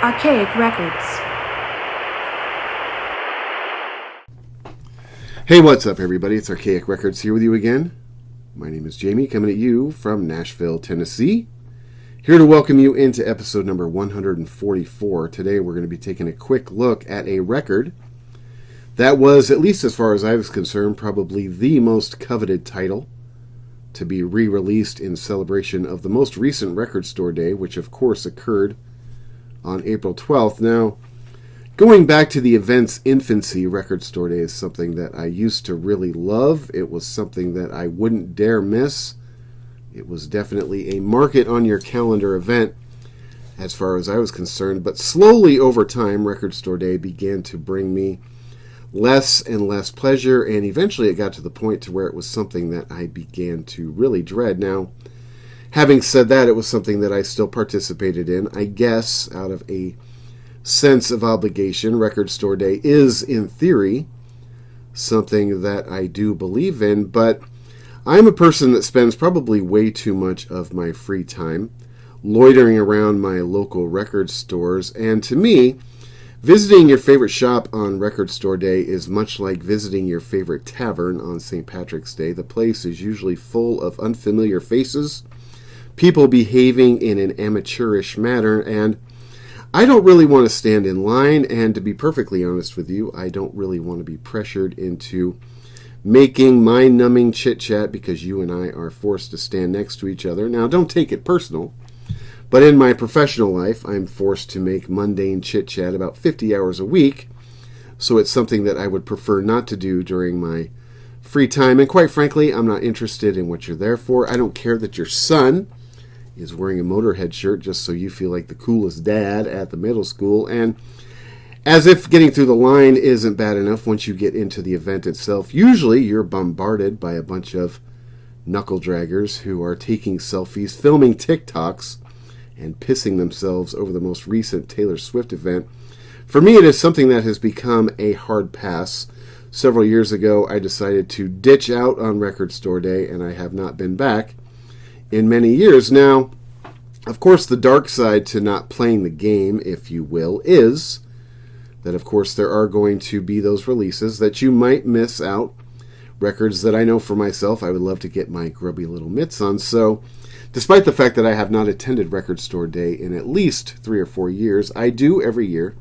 Archaic Records. Hey, what's up, everybody? It's Archaic Records here with you again. My name is Jamie, coming at you from Nashville, Tennessee. Here to welcome you into episode number 144. Today we're going to be taking a quick look at a record that was, at least as far as I was concerned, probably the most coveted title to be re-released in celebration of the most recent Record Store Day, which of course occurred on April 12th. Now, going back to the event's infancy, Record Store Day is something that I used to really love. It was something that I wouldn't dare miss. It was definitely a mark-it-on-your-calendar event as far as I was concerned. But slowly over time, Record Store Day began to bring me less and less pleasure, and eventually it got to the point to where it was something that I began to really dread. Now, having said that, it was something that I still participated in, I guess, out of a sense of obligation. Record Store Day is, in theory, something that I do believe in, but I'm a person that spends probably way too much of my free time loitering around my local record stores, and to me, visiting your favorite shop on Record Store Day is much like visiting your favorite tavern on St. Patrick's Day. The place is usually full of unfamiliar faces, people behaving in an amateurish manner, and I don't really want to stand in line, and to be perfectly honest with you, I don't really want to be pressured into making mind-numbing chit-chat because you and I are forced to stand next to each other. Now, don't take it personal, but in my professional life, I'm forced to make mundane chit-chat about 50 hours a week, so it's something that I would prefer not to do during my free time, and quite frankly, I'm not interested in what you're there for. I don't care that your son is wearing a Motorhead shirt just so you feel like the coolest dad at the middle school. And as if getting through the line isn't bad enough, once you get into the event itself, usually you're bombarded by a bunch of knuckle draggers who are taking selfies, filming TikToks, and pissing themselves over the most recent Taylor Swift event. For me, it is something that has become a hard pass. Several years ago, I decided to ditch out on Record Store Day, and I have not been back in many years. Now, of course, the dark side to not playing the game, if you will, is that, of course, there are going to be those releases that you might miss out. Records that I know for myself I would love to get my grubby little mitts on. So, despite the fact that I have not attended Record Store Day in at least 3 or 4 years, I do every year.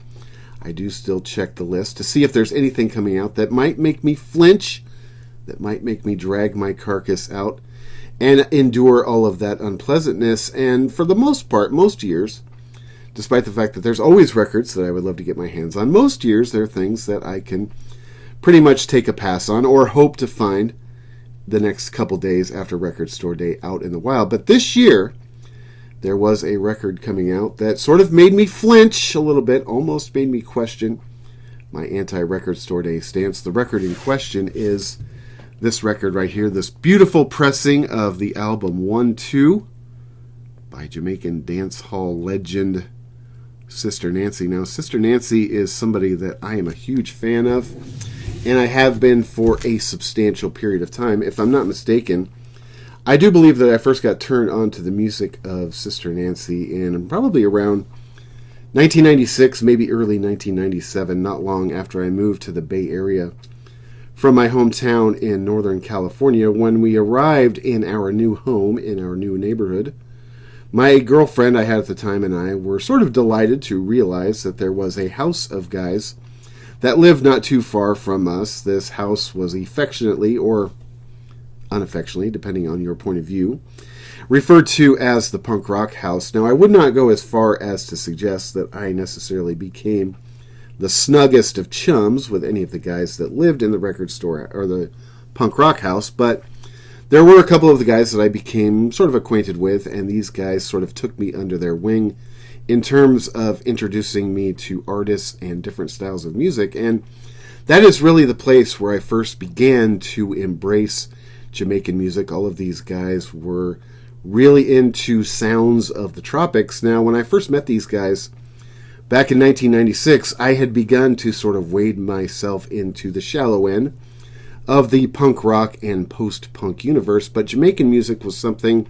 I do still check the list to see if there's anything coming out that might make me flinch, that might make me drag my carcass out and endure all of that unpleasantness. And for the most part, most years, despite the fact that there's always records that I would love to get my hands on, most years there are things that I can pretty much take a pass on or hope to find the next couple days after Record Store Day out in the wild. But this year, there was a record coming out that sort of made me flinch a little bit, almost made me question my anti-Record Store Day stance. The record in question is this record right here, this beautiful pressing of the album 1-2 by Jamaican dance hall legend Sister Nancy. Now, Sister Nancy is somebody that I am a huge fan of, and I have been for a substantial period of time. If I'm not mistaken, I do believe that I first got turned on to the music of Sister Nancy in probably around 1996, maybe early 1997, not long after I moved to the Bay Area from my hometown in Northern California. When we arrived in our new home, in our new neighborhood, my girlfriend I had at the time and I were sort of delighted to realize that there was a house of guys that lived not too far from us. This house was affectionately, or unaffectionately, depending on your point of view, referred to as the punk rock house. Now, I would not go as far as to suggest that I necessarily became the snuggest of chums with any of the guys that lived in the record store or the punk rock house, but there were a couple of the guys that I became sort of acquainted with, and these guys sort of took me under their wing in terms of introducing me to artists and different styles of music. And that is really the place where I first began to embrace Jamaican music. All of these guys were really into sounds of the tropics. Now, when I first met these guys back in 1996, I had begun to sort of wade myself into the shallow end of the punk rock and post-punk universe, but Jamaican music was something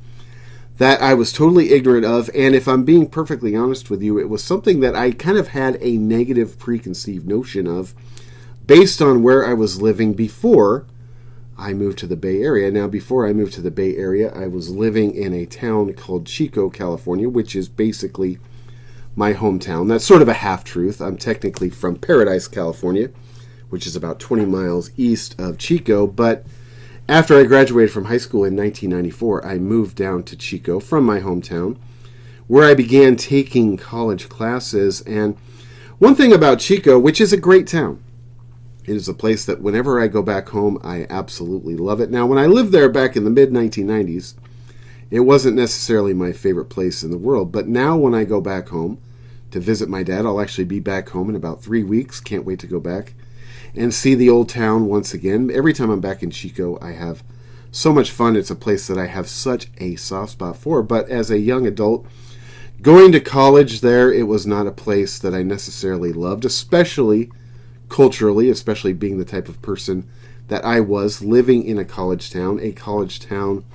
that I was totally ignorant of. And if I'm being perfectly honest with you, it was something that I kind of had a negative preconceived notion of based on where I was living before I moved to the Bay Area. Now, before I moved to the Bay Area, I was living in a town called Chico, California, which is basically my hometown. That's sort of a half-truth. I'm technically from Paradise, California, which is about 20 miles east of Chico. But after I graduated from high school in 1994, I moved down to Chico from my hometown, where I began taking college classes. And one thing about Chico, which is a great town, it is a place that whenever I go back home, I absolutely love it. Now, when I lived there back in the mid-1990s, it wasn't necessarily my favorite place in the world. But now when I go back home to visit my dad, I'll actually be back home in about 3 weeks. Can't wait to go back and see the old town once again. Every time I'm back in Chico, I have so much fun. It's a place that I have such a soft spot for. But as a young adult, going to college there, it was not a place that I necessarily loved, especially culturally, especially being the type of person that I was, living in a college town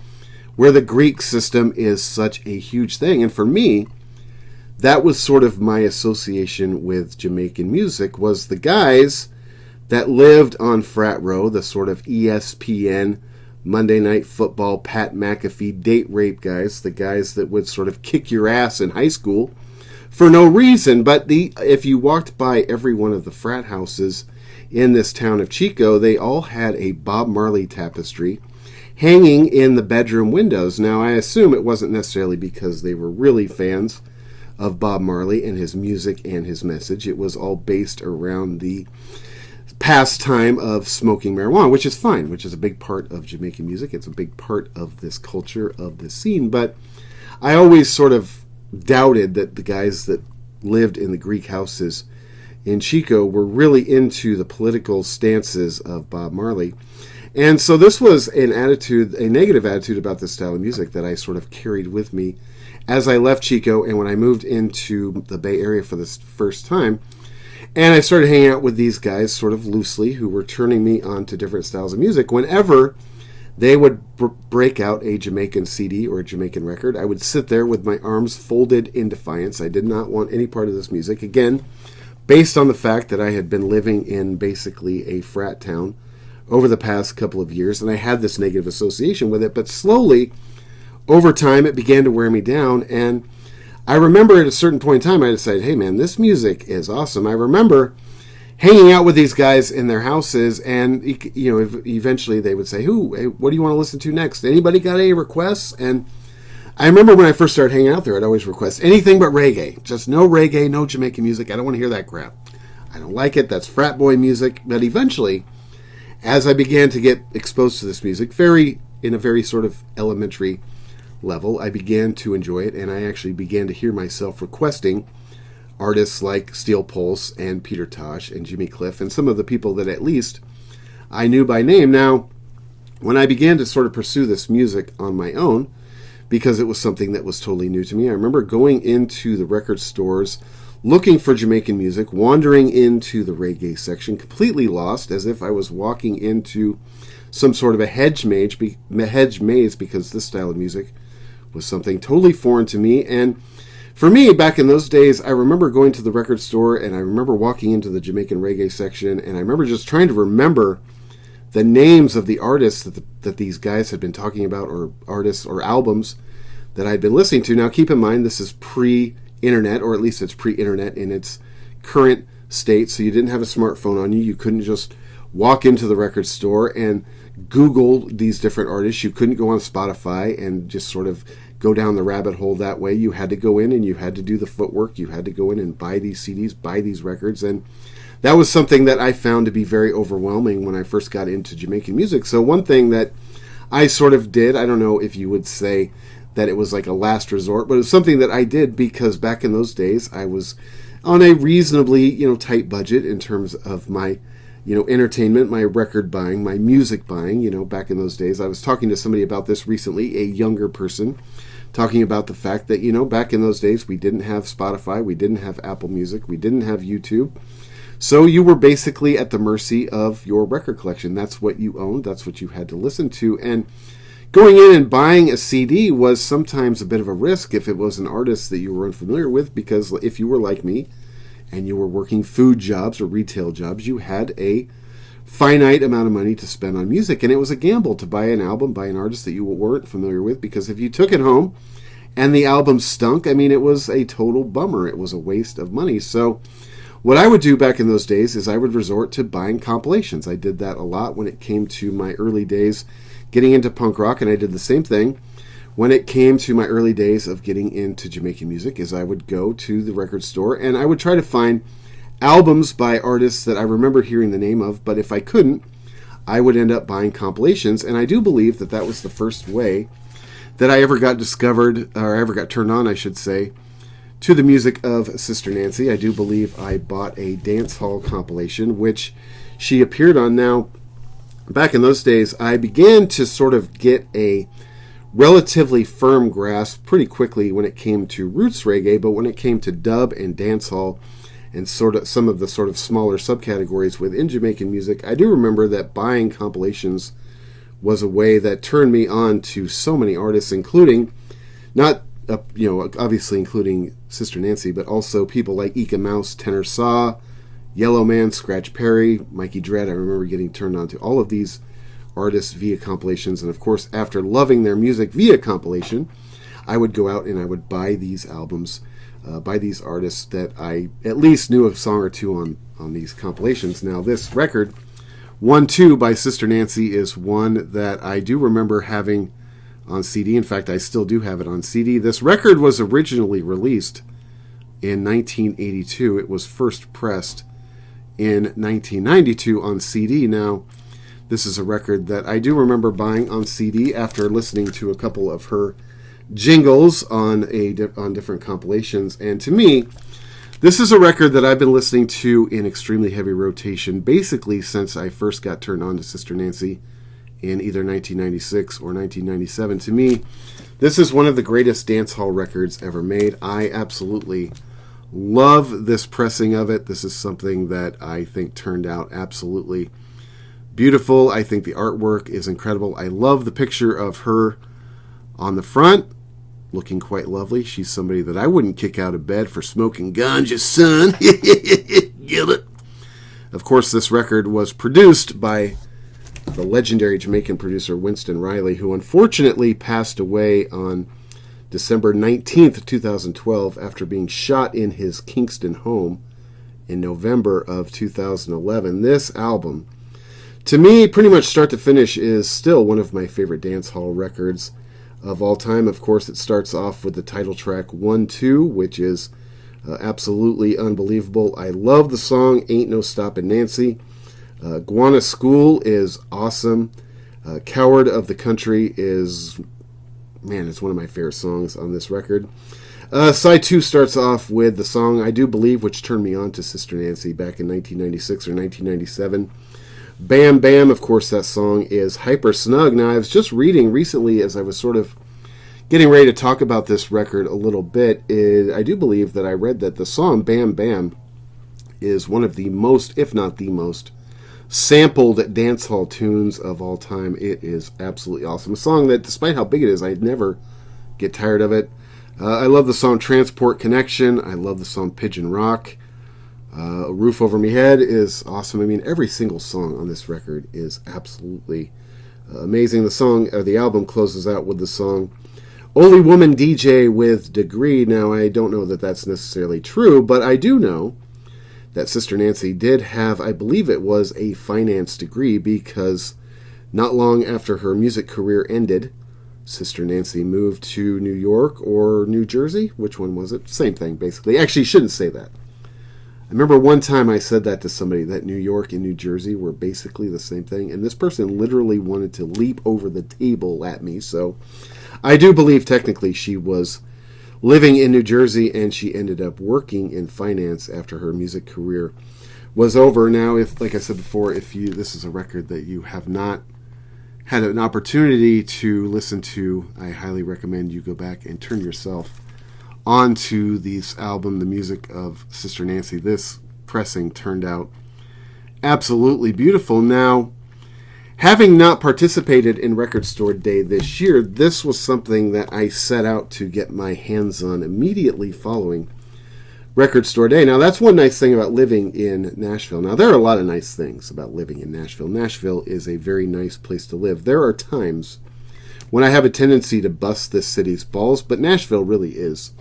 where the Greek system is such a huge thing. And for me, that was sort of my association with Jamaican music, was the guys that lived on Frat Row, the sort of ESPN, Monday Night Football, Pat McAfee, date rape guys, the guys that would sort of kick your ass in high school for no reason. But if you walked by every one of the frat houses in this town of Chico, they all had a Bob Marley tapestry hanging in the bedroom windows. Now, I assume it wasn't necessarily because they were really fans of Bob Marley and his music and his message. It was all based around the pastime of smoking marijuana, which is fine, which is a big part of Jamaican music. It's a big part of this culture, of this scene. But I always sort of doubted that the guys that lived in the Greek houses in Chico were really into the political stances of Bob Marley. And so this was a negative attitude about this style of music that I sort of carried with me as I left Chico and when I moved into the Bay Area for the first time. And I started hanging out with these guys sort of loosely, who were turning me on to different styles of music. Whenever they would break out a Jamaican CD or a Jamaican record, I would sit there with my arms folded in defiance. I did not want any part of this music. Again, based on the fact that I had been living in basically a frat town over the past couple of years, and I had this negative association with it. But slowly, over time, it began to wear me down. And I remember at a certain point in time, I decided, hey man, this music is awesome. I remember hanging out with these guys in their houses, and eventually they would say, hey, what do you want to listen to next? Anybody got any requests? And I remember when I first started hanging out there, I'd always request anything but reggae. Just no reggae, no Jamaican music. I don't want to hear that crap. I don't like it. That's frat boy music. But eventually, as I began to get exposed to this music, in a very sort of elementary level, I began to enjoy it, and I actually began to hear myself requesting artists like Steel Pulse and Peter Tosh and Jimmy Cliff and some of the people that at least I knew by name. Now, when I began to sort of pursue this music on my own, because it was something that was totally new to me, I remember going into the record stores looking for Jamaican music, wandering into the reggae section, completely lost, as if I was walking into some sort of a hedge maze, because this style of music was something totally foreign to me. And for me, back in those days, I remember going to the record store, and I remember walking into the Jamaican reggae section, and I remember just trying to remember the names of the artists that these guys had been talking about, or artists or albums that I'd been listening to. Now, keep in mind, this is pre-internet, or at least it's pre-internet in its current state, so you didn't have a smartphone on you. You couldn't just walk into the record store and Google these different artists. You couldn't go on Spotify and just sort of go down the rabbit hole that way. You had to go in and you had to do the footwork. You had to go in and buy these CDs, buy these records. And that was something that I found to be very overwhelming when I first got into Jamaican music. So one thing that I sort of did, I don't know if you would say that it was like a last resort, but it was something that I did because back in those days I was on a reasonably, tight budget in terms of my entertainment, my record buying, my music buying. Back in those days, I was talking to somebody about this recently, a younger person, talking about the fact that, back in those days, we didn't have Spotify, we didn't have Apple Music, we didn't have YouTube. So you were basically at the mercy of your record collection. That's what you owned, that's what you had to listen to. And Going in and buying a CD was sometimes a bit of a risk if it was an artist that you were unfamiliar with, because if you were like me and you were working food jobs or retail jobs, you had a finite amount of money to spend on music, and it was a gamble to buy an album by an artist that you weren't familiar with, because if you took it home and the album stunk, I mean, it was a total bummer. It was a waste of money. So what I would do back in those days is I would resort to buying compilations. I did that a lot when it came to my early days getting into punk rock, and I did the same thing when it came to my early days of getting into Jamaican music. Is I would go to the record store and I would try to find albums by artists that I remember hearing the name of, but if I couldn't, I would end up buying compilations, and I do believe that that was the first way that I ever got discovered, or ever got turned on, I should say, to the music of Sister Nancy. I do believe I bought a dance hall compilation, which she appeared on. Now, back in those days, I began to sort of get a relatively firm grasp pretty quickly when it came to roots reggae, but when it came to dub and dancehall and sort of some of the sort of smaller subcategories within Jamaican music, I do remember that buying compilations was a way that turned me on to so many artists, including obviously including Sister Nancy, but also people like Ika Mouse, Tenor Saw, Yellow Man, Scratch Perry, Mikey Dread. I remember getting turned on to all of these artists via compilations, and of course, after loving their music via compilation, I would go out and I would buy these albums by these artists that I at least knew a song or two on these compilations. Now, this record, 1-2 by Sister Nancy, is one that I do remember having on CD. In fact, I still do have it on CD. This record was originally released in 1982. It was first pressed in 1992 on CD. Now, this is a record that I do remember buying on CD after listening to a couple of her jingles on different compilations. And to me, this is a record that I've been listening to in extremely heavy rotation basically since I first got turned on to Sister Nancy in either 1996 or 1997. To me, this is one of the greatest dancehall records ever made. I absolutely love this pressing of it. This is something that I think turned out absolutely beautiful. I think the artwork is incredible. I love the picture of her on the front, looking quite lovely. She's somebody that I wouldn't kick out of bed for smoking ganja, son. Get it? Of course, this record was produced by the legendary Jamaican producer Winston Riley, who unfortunately passed away on December 19th, 2012, after being shot in his Kingston home in November of 2011. This album, to me, pretty much start to finish, is still one of my favorite dancehall records of all time. Of course, it starts off with the title track 1-2, which is absolutely unbelievable. I love the song Ain't No Stoppin' Nancy. Guana School is awesome. Coward of the Country is, man, it's one of my favorite songs on this record. Side 2 starts off with the song I Do Believe, which turned me on to Sister Nancy back in 1996 or 1997. Bam Bam, of course, that song is hyper snug. Now, I was just reading recently as I was sort of getting ready to talk about this record a little bit. I do believe that I read that the song Bam Bam is one of the most, if not the most, sampled dancehall tunes of all time. It is absolutely awesome. A song that, despite how big it is, I never get tired of it. I love the song Transport Connection. I love the song Pigeon Rock. A Roof Over Me Head is awesome. I mean, every single song on this record is absolutely amazing. The album closes out with the song Only Woman DJ with Degree. Now, I don't know that that's necessarily true, but I do know that Sister Nancy did have, I believe it was a finance degree, because not long after her music career ended, Sister Nancy moved to New York or New Jersey. Which one was it? Same thing, basically. Actually, you shouldn't say that. I remember one time I said that to somebody, that New York and New Jersey were basically the same thing, and this person literally wanted to leap over the table at me. So I do believe technically she was living in New Jersey, and she ended up working in finance after her music career was over. Now, if, like I said before, this is a record that you have not had an opportunity to listen to, I highly recommend you go back and turn yourself onto this album, the music of Sister Nancy. This pressing turned out absolutely beautiful. Now, Having not participated in Record Store Day this year, this was something that I set out to get my hands on immediately following Record Store Day. Now, that's one nice thing about living in Nashville. Now, there are a lot of nice things about living in Nashville. Nashville is a very nice place to live. There are times when I have a tendency to bust this city's balls, but Nashville really is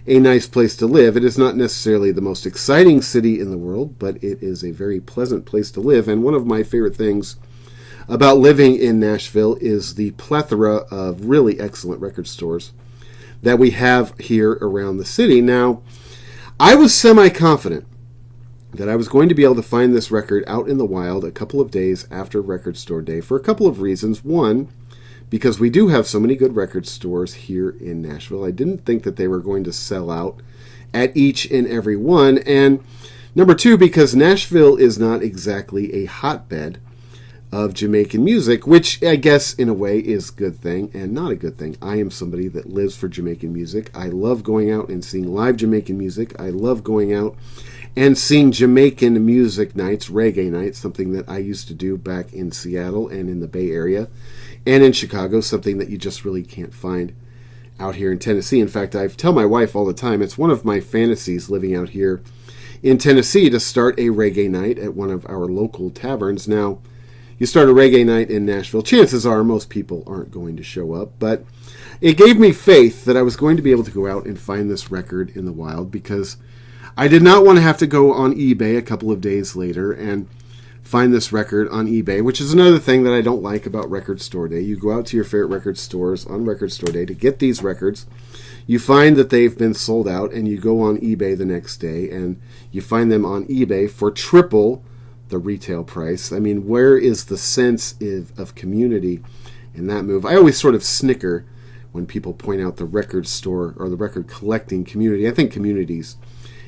a nice place to live. It is not necessarily the most exciting city in the world, but it is a very pleasant place to live. And one of my favorite things about living in Nashville is the plethora of really excellent record stores that we have here around the city. Now, I was semi-confident that I was going to be able to find this record out in the wild a couple of days after Record Store Day for a couple of reasons. One, because we do have so many good record stores here in Nashville. I didn't think that they were going to sell out at each and every one. And number two, because Nashville is not exactly a hotbed of Jamaican music, which I guess in a way is a good thing and not a good thing. I am somebody that lives for Jamaican music. I love going out and seeing live Jamaican music. I love going out and seeing Jamaican music nights, reggae nights, something that I used to do back in Seattle and in the Bay Area and in Chicago, something that you just really can't find out here in Tennessee. In fact, I tell my wife all the time, it's one of my fantasies living out here in Tennessee to start a reggae night at one of our local taverns. Now, you start a reggae night in Nashville, chances are most people aren't going to show up, but it gave me faith that I was going to be able to go out and find this record in the wild, because I did not want to have to go on eBay a couple of days later and find this record on eBay, which is another thing that I don't like about Record Store Day. You go out to your favorite record stores on Record Store Day to get these records. You find that they've been sold out, and you go on eBay the next day, and you find them on eBay for triple the retail price. I mean, where is the sense of community in that move? I always sort of snicker when people point out the record store or the record collecting community. I think communities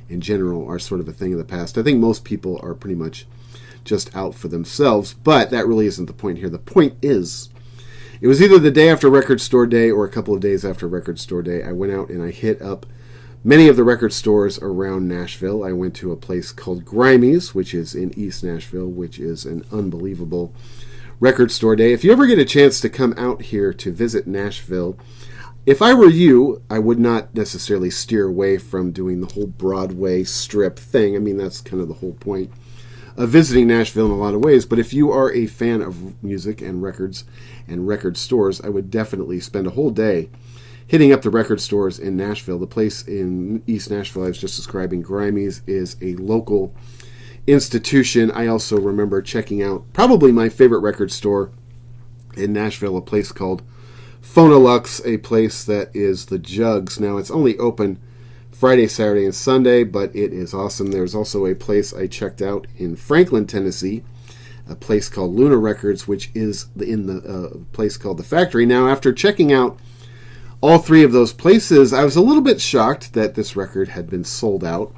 in general are sort of a thing of the past. I think most people are pretty much just out for themselves, but that really isn't the point here. The point is, it was either the day after Record Store Day or a couple of days after Record Store Day. I went out and I hit up many of the record stores around Nashville. I went to a place called Grimey's, which is in East Nashville, which is an unbelievable Record Store Day. If you ever get a chance to come out here to visit Nashville, if I were you, I would not necessarily steer away from doing the whole Broadway strip thing. I mean, that's kind of the whole point of visiting Nashville in a lot of ways. But if you are a fan of music and records and record stores, I would definitely spend a whole day hitting up the record stores in Nashville. The place in East Nashville I was just describing, Grimey's, is a local institution. I also remember checking out probably my favorite record store in Nashville, a place called Phonolux, a place that is the Jugs. Now, it's only open Friday, Saturday, and Sunday, but it is awesome. There's also a place I checked out in Franklin, Tennessee, a place called Luna Records, which is in the place called The Factory. Now, after checking out all three of those places, I was a little bit shocked that this record had been sold out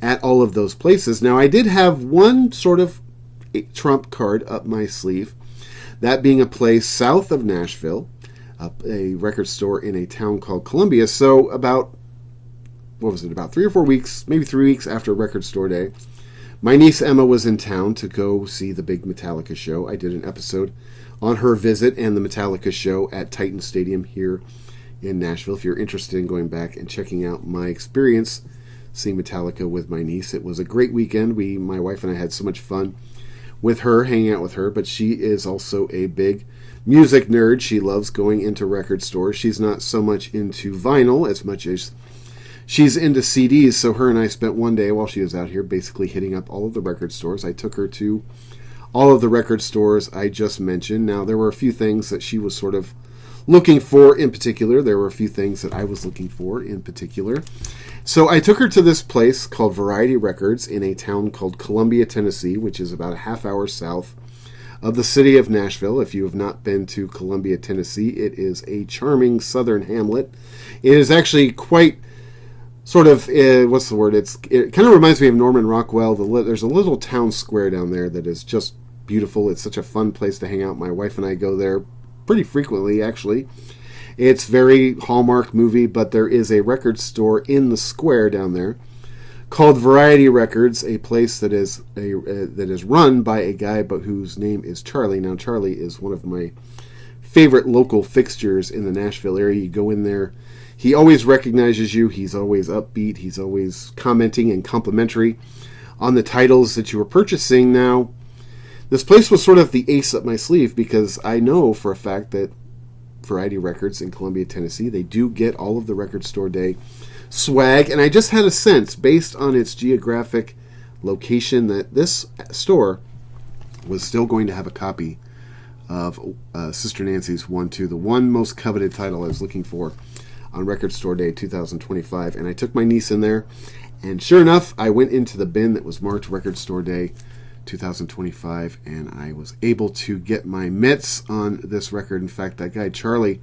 at all of those places. Now, I did have one sort of trump card up my sleeve, that being a place south of Nashville, a record store in a town called Columbia. So about 3 or 4 weeks, maybe 3 weeks after Record Store Day, my niece Emma was in town to go see the big Metallica show. I did an episode on her visit and the Metallica show at Titan Stadium here in Nashville. If you're interested in going back and checking out my experience seeing Metallica with my niece, it was a great weekend. My wife and I had so much fun with her, hanging out with her, but she is also a big music nerd. She loves going into record stores. She's not so much into vinyl as much as she's into CDs, so her and I spent one day while she was out here basically hitting up all of the record stores. I took her to all of the record stores I just mentioned. Now, there were a few things that she was sort of looking for in particular. There were a few things that I was looking for in particular. So I took her to this place called Variety Records in a town called Columbia, Tennessee, which is about a half hour south of the city of Nashville. If you have not been to Columbia, Tennessee, it is a charming southern hamlet. It is actually quite sort of, what's the word? It kind of reminds me of Norman Rockwell. There's a little town square down there that is just beautiful. It's such a fun place to hang out. My wife and I go there pretty frequently, actually. It's very Hallmark movie, but there is a record store in the square down there called Variety Records, a place that is that is run by a guy but whose name is Charlie. Now, Charlie is one of my favorite local fixtures in the Nashville area. You go in there, he always recognizes you. He's always upbeat. He's always commenting and complimentary on the titles that you are purchasing. Now, this place was sort of the ace up my sleeve because I know for a fact that Variety Records in Columbia, Tennessee, they do get all of the Record Store Day swag, and I just had a sense, based on its geographic location, that this store was still going to have a copy of Sister Nancy's 1-2, the one most coveted title I was looking for on Record Store Day 2025. And I took my niece in there, and sure enough, I went into the bin that was marked Record Store Day 2025, and I was able to get my mitts on this record. In fact, that guy Charlie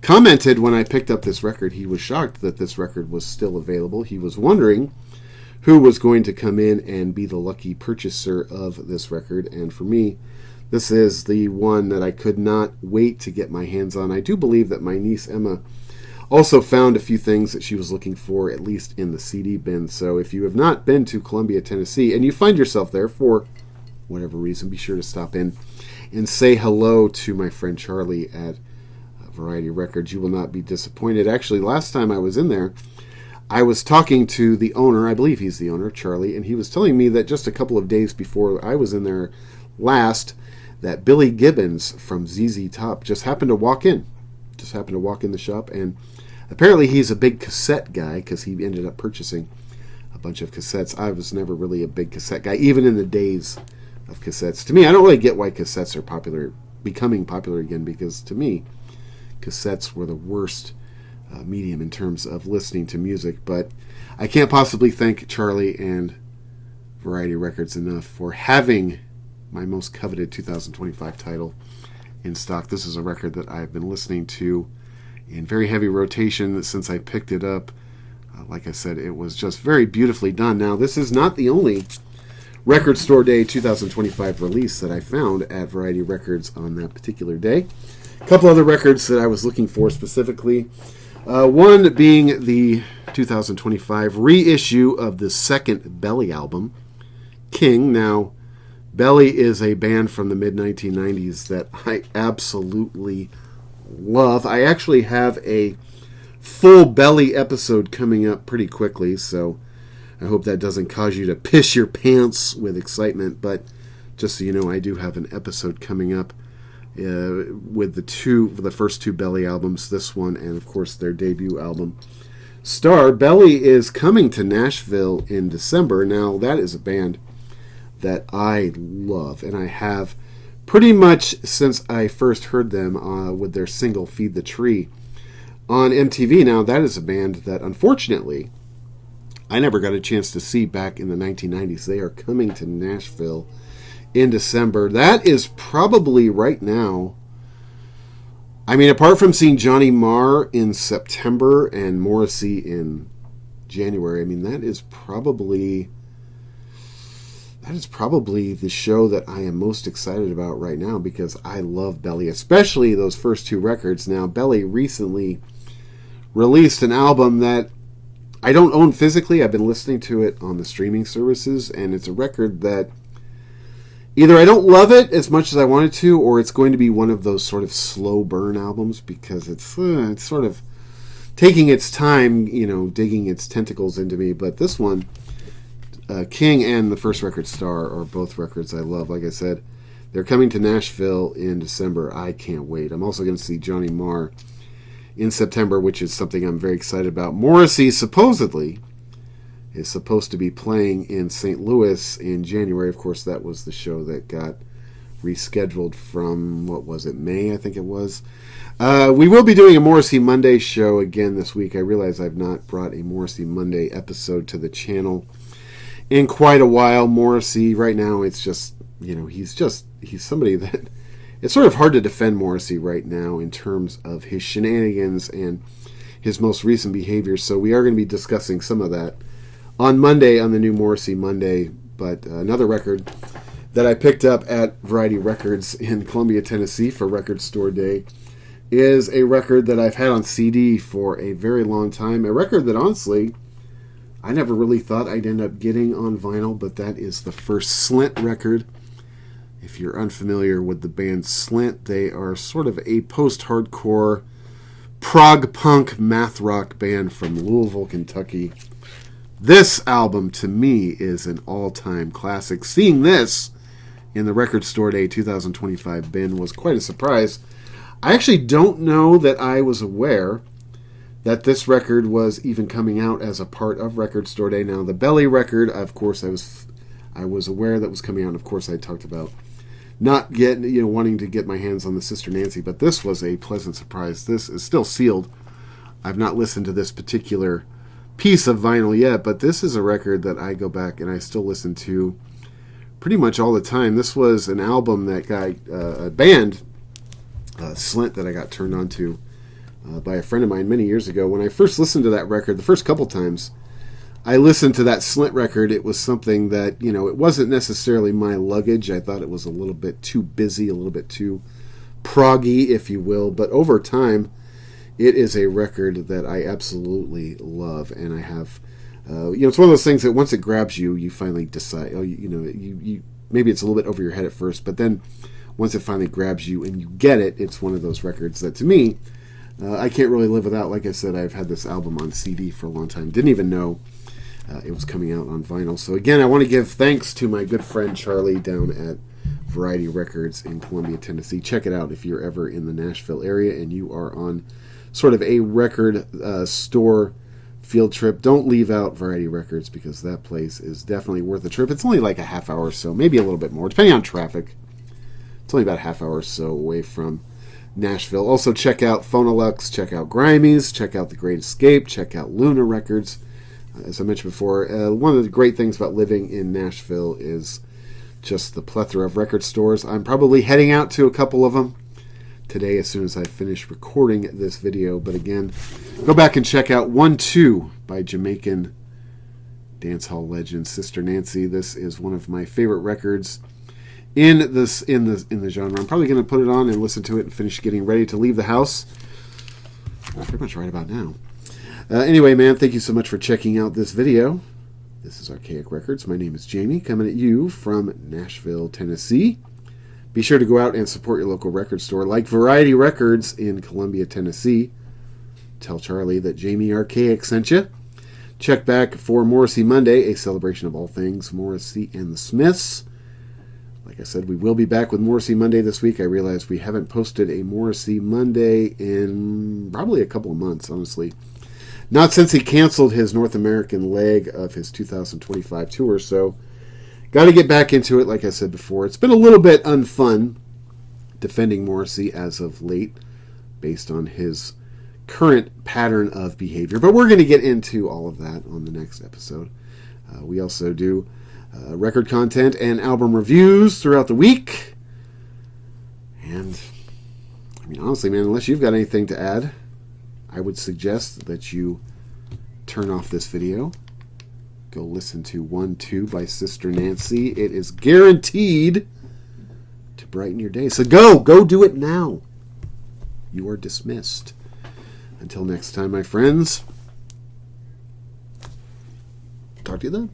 commented when I picked up this record, he was shocked that this record was still available. He was wondering who was going to come in and be the lucky purchaser of this record, and for me, this is the one that I could not wait to get my hands on. I do believe that my niece Emma also found a few things that she was looking for, at least in the CD bin. So if you have not been to Columbia, Tennessee, and you find yourself there for whatever reason, be sure to stop in and say hello to my friend Charlie at Variety Records. You will not be disappointed. Actually, last time I was in there, I was talking to the owner. I believe he's the owner, Charlie, and he was telling me that just a couple of days before I was in there last, that Billy Gibbons from ZZ Top just happened to walk in. Just happened to walk in the shop, and apparently he's a big cassette guy because he ended up purchasing a bunch of cassettes. I was never really a big cassette guy, even in the days of cassettes. To me, I don't really get why cassettes are becoming popular again, because to me, cassettes were the worst medium in terms of listening to music. But I can't possibly thank Charlie and Variety Records enough for having my most coveted 2025 title in stock. This is a record that I've been listening to in very heavy rotation since I picked it up. Like I said, it was just very beautifully done. Now, this is not the only Record Store Day 2025 release that I found at Variety Records on that particular day. A couple other records that I was looking for specifically. One being the 2025 reissue of the second Belly album, King. Now, Belly is a band from the mid-1990s that I absolutely love. I actually have a full Belly episode coming up pretty quickly, so I hope that doesn't cause you to piss your pants with excitement. But just so you know, I do have an episode coming up with the first two Belly albums, this one and of course their debut album, Star. Belly is coming to Nashville in December. Now, that is a band that I love, and I have pretty much since I first heard them with their single Feed the Tree on MTV. Now, that is a band that unfortunately I never got a chance to see back in the 1990s. They are coming to Nashville in December. That is probably right now, I mean, apart from seeing Johnny Marr in September and Morrissey in January, I mean, that is probably the show that I am most excited about right now, because I love Belly, especially those first two records. Now, Belly recently released an album that I don't own physically. I've been listening to it on the streaming services, and it's a record that either I don't love it as much as I wanted to, or it's going to be one of those sort of slow burn albums, because it's sort of taking its time, digging its tentacles into me. But this one, King and the first record, Star, are both records I love. Like I said, they're coming to Nashville in December. I can't wait. I'm also going to see Johnny Marr in September, which is something I'm very excited about. Morrissey supposedly is supposed to be playing in St. Louis in January. Of course, that was the show that got rescheduled from, May, I think it was. We will be doing a Morrissey Monday show again this week. I realize I've not brought a Morrissey Monday episode to the channel in quite a while. Morrissey, right now, it's just, he's somebody that, it's sort of hard to defend Morrissey right now in terms of his shenanigans and his most recent behavior. So we are going to be discussing some of that on Monday on the new Morrissey Monday. But another record that I picked up at Variety Records in Columbia, Tennessee for Record Store Day is a record that I've had on CD for a very long time. A record that honestly I never really thought I'd end up getting on vinyl, but that is the first Slint record. If you're unfamiliar with the band Slint, they are sort of a post-hardcore prog punk math rock band from Louisville, Kentucky. This album, to me, is an all-time classic. Seeing this in the Record Store Day 2025 bin was quite a surprise. I actually don't know that I was aware that this record was even coming out as a part of Record Store Day. Now, the Belly record, of course, I was aware that was coming out. Of course, I talked about not wanting to get my hands on the Sister Nancy, but this was a pleasant surprise. This is still sealed. I've not listened to this particular piece of vinyl yet, but this is a record that I go back and I still listen to pretty much all the time. This was an album that a band, Slint, that I got turned on to by a friend of mine many years ago. When I first listened to that record, the first couple times I listened to that Slint record, it was something that, it wasn't necessarily my luggage. I thought it was a little bit too busy, a little bit too proggy, if you will. But over time, it is a record that I absolutely love, and I have, it's one of those things that once it grabs you, you finally decide, you maybe it's a little bit over your head at first, but then once it finally grabs you and you get it, it's one of those records that, to me, I can't really live without. Like I said, I've had this album on CD for a long time. Didn't even know it was coming out on vinyl. So again, I want to give thanks to my good friend Charlie down at Variety Records in Columbia, Tennessee. Check it out if you're ever in the Nashville area and you are on sort of a record store field trip. Don't leave out Variety Records, because that place is definitely worth the trip. It's only like a half hour or so, maybe a little bit more, depending on traffic. It's only about a half hour or so away from Nashville. Also, check out Phonolux, check out Grimey's, check out The Great Escape, check out Luna Records. As I mentioned before, one of the great things about living in Nashville is just the plethora of record stores. I'm probably heading out to a couple of them today as soon as I finish recording this video. But again, go back and check out 1-2 by Jamaican dancehall legend Sister Nancy. This is one of my favorite records in the genre. I'm probably going to put it on and listen to it and finish getting ready to leave the house. Pretty much right about now. Anyway, man, thank you so much for checking out this video. This is Archaic Records. My name is Jamie, coming at you from Nashville, Tennessee. Be sure to go out and support your local record store, like Variety Records in Columbia, Tennessee. Tell Charlie that Jamie Archaic sent you. Check back for Morrissey Monday, a celebration of all things Morrissey and the Smiths. Like I said, we will be back with Morrissey Monday this week. I realize we haven't posted a Morrissey Monday in probably a couple of months, honestly. Not since he canceled his North American leg of his 2025 tour, so got to get back into it. Like I said before, it's been a little bit unfun defending Morrissey as of late based on his current pattern of behavior, but we're going to get into all of that on the next episode. We also do record content and album reviews throughout the week, and I mean, honestly, man, unless you've got anything to add, I would suggest that you turn off this video, go listen to 1-2 by Sister Nancy. It is guaranteed to brighten your day. So go do it now. You are dismissed. Until next time, my friends. Talk to you then.